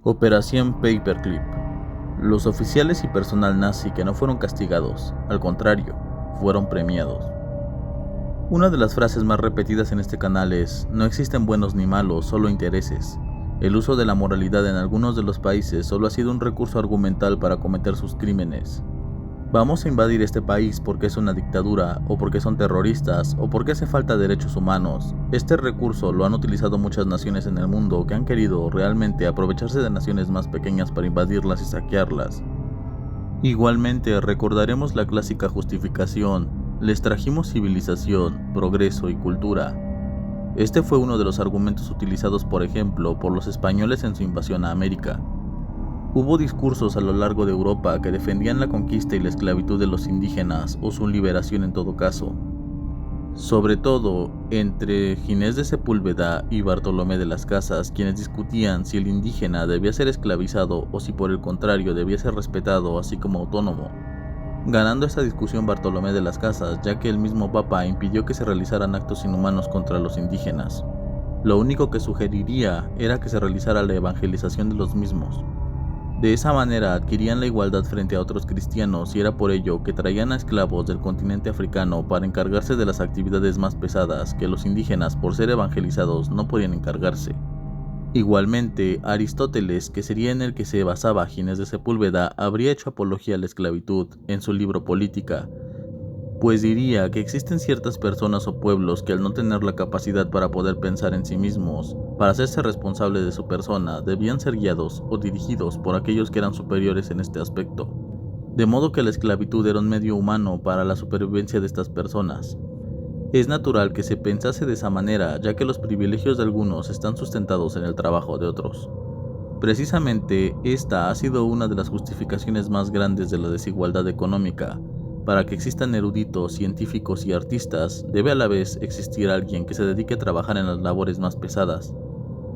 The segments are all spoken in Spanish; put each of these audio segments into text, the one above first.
Operación Paperclip. Los oficiales y personal nazi que no fueron castigados, al contrario, fueron premiados. Una de las frases más repetidas en este canal es: no existen buenos ni malos, solo intereses. El uso de la moralidad en algunos de los países solo ha sido un recurso argumental para cometer sus crímenes. Vamos a invadir este país porque es una dictadura, o porque son terroristas, o porque hace falta derechos humanos. Este recurso lo han utilizado muchas naciones en el mundo que han querido realmente aprovecharse de naciones más pequeñas para invadirlas y saquearlas. Igualmente recordaremos la clásica justificación: les trajimos civilización, progreso y cultura. Este fue uno de los argumentos utilizados, por ejemplo, por los españoles en su invasión a América. Hubo discursos a lo largo de Europa que defendían la conquista y la esclavitud de los indígenas, o su liberación en todo caso. Sobre todo entre Ginés de Sepúlveda y Bartolomé de las Casas, quienes discutían si el indígena debía ser esclavizado o si por el contrario debía ser respetado así como autónomo. Ganando esta discusión Bartolomé de las Casas, ya que el mismo Papa impidió que se realizaran actos inhumanos contra los indígenas. Lo único que sugeriría era que se realizara la evangelización de los mismos. De esa manera adquirían la igualdad frente a otros cristianos, y era por ello que traían a esclavos del continente africano para encargarse de las actividades más pesadas que los indígenas, por ser evangelizados, no podían encargarse. Igualmente, Aristóteles, que sería en el que se basaba Ginés de Sepúlveda, habría hecho apología a la esclavitud en su libro Política, pues diría que existen ciertas personas o pueblos que al no tener la capacidad para poder pensar en sí mismos, para hacerse responsables de su persona, debían ser guiados o dirigidos por aquellos que eran superiores en este aspecto. De modo que la esclavitud era un medio humano para la supervivencia de estas personas. Es natural que se pensase de esa manera, ya que los privilegios de algunos están sustentados en el trabajo de otros. Precisamente, esta ha sido una de las justificaciones más grandes de la desigualdad económica. Para que existan eruditos, científicos y artistas, debe a la vez existir alguien que se dedique a trabajar en las labores más pesadas,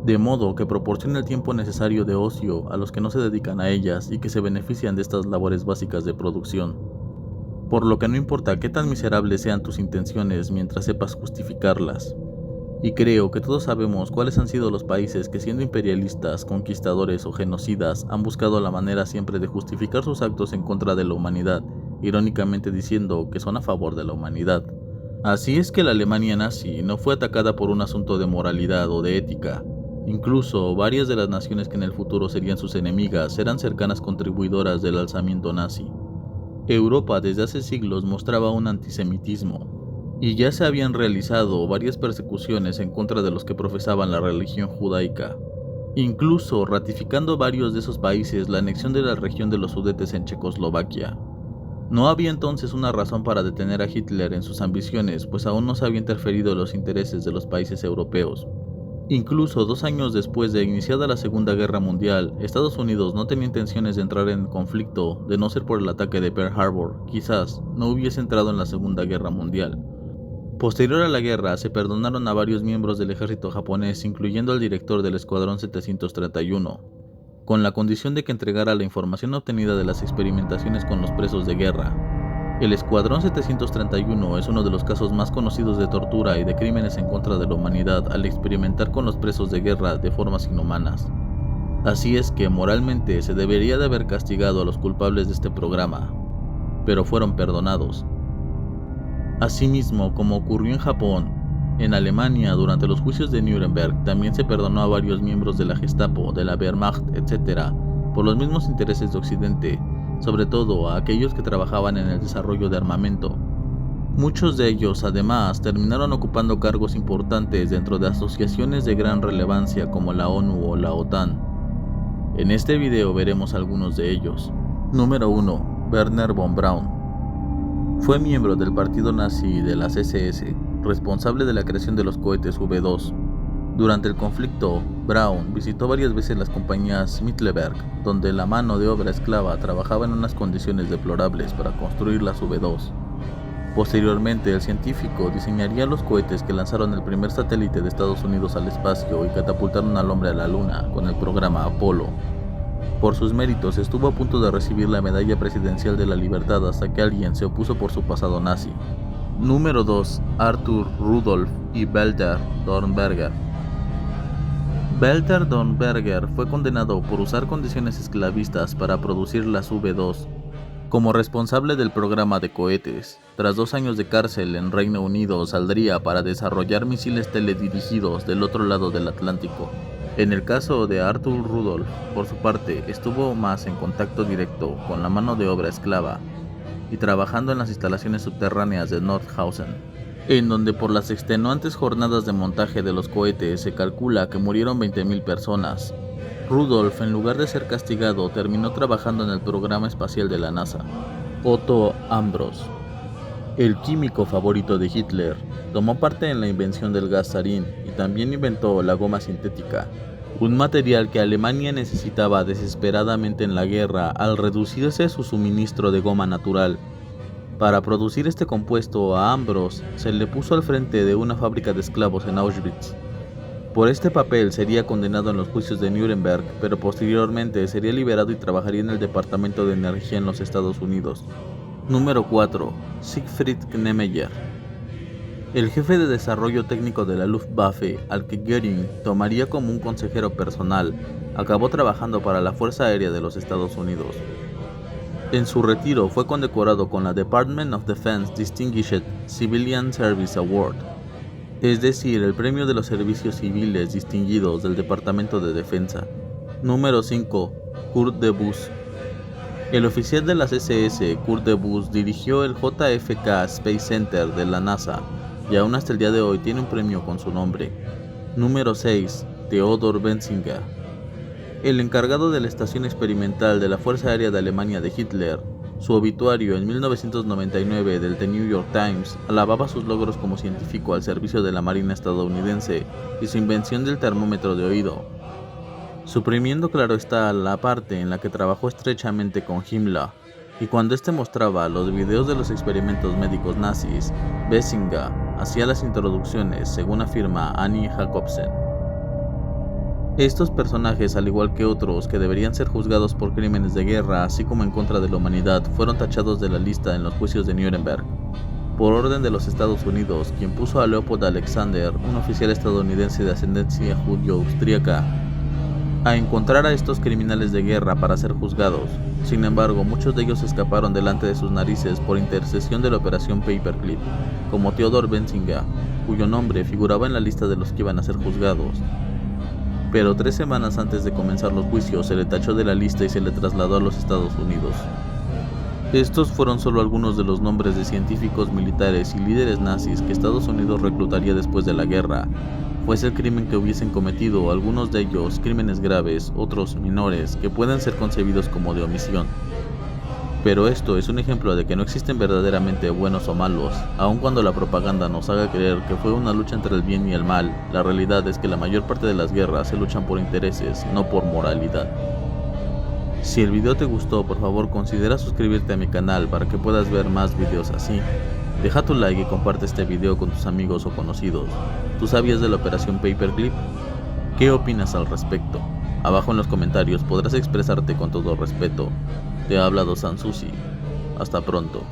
de modo que proporcione el tiempo necesario de ocio a los que no se dedican a ellas y que se benefician de estas labores básicas de producción. Por lo que no importa qué tan miserables sean tus intenciones mientras sepas justificarlas. Y creo que todos sabemos cuáles han sido los países que, siendo imperialistas, conquistadores o genocidas, han buscado la manera siempre de justificar sus actos en contra de la humanidad, irónicamente diciendo que son a favor de la humanidad. Así es que la Alemania nazi no fue atacada por un asunto de moralidad o de ética. Incluso varias de las naciones que en el futuro serían sus enemigas eran cercanas contribuidoras del alzamiento nazi. Europa desde hace siglos mostraba un antisemitismo, y ya se habían realizado varias persecuciones en contra de los que profesaban la religión judaica, incluso ratificando varios de esos países la anexión de la región de los Sudetes en Checoslovaquia. No había entonces una razón para detener a Hitler en sus ambiciones, pues aún no se había interferido en los intereses de los países europeos. Incluso 2 años después de iniciada la Segunda Guerra Mundial, Estados Unidos no tenía intenciones de entrar en conflicto. De no ser por el ataque de Pearl Harbor, quizás no hubiese entrado en la Segunda Guerra Mundial. Posterior a la guerra, se perdonaron a varios miembros del ejército japonés, incluyendo al director del Escuadrón 731, con la condición de que entregara la información obtenida de las experimentaciones con los presos de guerra. El Escuadrón 731 es uno de los casos más conocidos de tortura y de crímenes en contra de la humanidad al experimentar con los presos de guerra de formas inhumanas. Así es que moralmente se debería de haber castigado a los culpables de este programa, pero fueron perdonados. Asimismo, como ocurrió en Japón, en Alemania durante los juicios de Nuremberg también se perdonó a varios miembros de la Gestapo, de la Wehrmacht, etc., por los mismos intereses de Occidente, sobre todo a aquellos que trabajaban en el desarrollo de armamento. Muchos de ellos, además, terminaron ocupando cargos importantes dentro de asociaciones de gran relevancia como la ONU o la OTAN. En este video veremos algunos de ellos. Número 1. Wernher von Braun. Fue miembro del partido nazi y de las SS, responsable de la creación de los cohetes V2. Durante el conflicto, Braun visitó varias veces las compañías Mittelwerk, donde la mano de obra esclava trabajaba en unas condiciones deplorables para construir las V2. Posteriormente, el científico diseñaría los cohetes que lanzaron el primer satélite de Estados Unidos al espacio y catapultaron al hombre a la luna con el programa Apolo. Por sus méritos estuvo a punto de recibir la medalla presidencial de la libertad hasta que alguien se opuso por su pasado nazi. Número 2. Arthur Rudolf y Walter Dornberger. Walter Dornberger fue condenado por usar condiciones esclavistas para producir las V2 como responsable del programa de cohetes. Tras 2 años de cárcel en Reino Unido, saldría para desarrollar misiles teledirigidos del otro lado del Atlántico. En el caso de Arthur Rudolph, por su parte, estuvo más en contacto directo con la mano de obra esclava y trabajando en las instalaciones subterráneas de Nordhausen, en donde por las extenuantes jornadas de montaje de los cohetes se calcula que murieron 20.000 personas. Rudolph, en lugar de ser castigado, terminó trabajando en el programa espacial de la NASA. Otto Ambros, el químico favorito de Hitler, tomó parte en la invención del gas sarín y también inventó la goma sintética, un material que Alemania necesitaba desesperadamente en la guerra al reducirse su suministro de goma natural. Para producir este compuesto a Ambros se le puso al frente de una fábrica de esclavos en Auschwitz. Por este papel sería condenado en los juicios de Nuremberg, pero posteriormente sería liberado y trabajaría en el Departamento de Energía en los Estados Unidos. Número 4. Siegfried Knemeyer. El jefe de desarrollo técnico de la Luftwaffe, al que Göring tomaría como un consejero personal, acabó trabajando para la Fuerza Aérea de los Estados Unidos. En su retiro fue condecorado con la Department of Defense Distinguished Civilian Service Award, es decir, el premio de los servicios civiles distinguidos del Departamento de Defensa. Número 5. Kurt Debus. El oficial de las SS, Kurt Debus, dirigió el JFK Space Center de la NASA y aún hasta el día de hoy tiene un premio con su nombre. Número 6. Theodor Benzinger. El encargado de la estación experimental de la Fuerza Aérea de Alemania de Hitler. Su obituario en 1999 del The New York Times alababa sus logros como científico al servicio de la Marina estadounidense y su invención del termómetro de oído, suprimiendo claro está la parte en la que trabajó estrechamente con Himmler, y cuando éste mostraba los videos de los experimentos médicos nazis, Benzinger hacía las introducciones, según afirma Annie Jacobsen. Estos personajes, al igual que otros que deberían ser juzgados por crímenes de guerra, así como en contra de la humanidad, fueron tachados de la lista en los juicios de Nuremberg, por orden de los Estados Unidos, quien puso a Leopold Alexander, un oficial estadounidense de ascendencia judío-austríaca, a encontrar a estos criminales de guerra para ser juzgados. Sin embargo, muchos de ellos escaparon delante de sus narices por intercesión de la Operación Paperclip, como Theodor Benzinger, cuyo nombre figuraba en la lista de los que iban a ser juzgados. Pero 3 semanas antes de comenzar los juicios se le tachó de la lista y se le trasladó a los Estados Unidos. Estos fueron solo algunos de los nombres de científicos, militares y líderes nazis que Estados Unidos reclutaría después de la guerra, fuese el crimen que hubiesen cometido, algunos de ellos crímenes graves, otros menores, que pueden ser concebidos como de omisión. Pero esto es un ejemplo de que no existen verdaderamente buenos o malos, aun cuando la propaganda nos haga creer que fue una lucha entre el bien y el mal. La realidad es que la mayor parte de las guerras se luchan por intereses, no por moralidad. Si el video te gustó, por favor considera suscribirte a mi canal para que puedas ver más videos así. Deja tu like y comparte este video con tus amigos o conocidos. ¿Tú sabías de la Operación Paperclip? ¿Qué opinas al respecto? Abajo en los comentarios podrás expresarte con todo respeto. Te ha hablado Sansusi. Hasta pronto.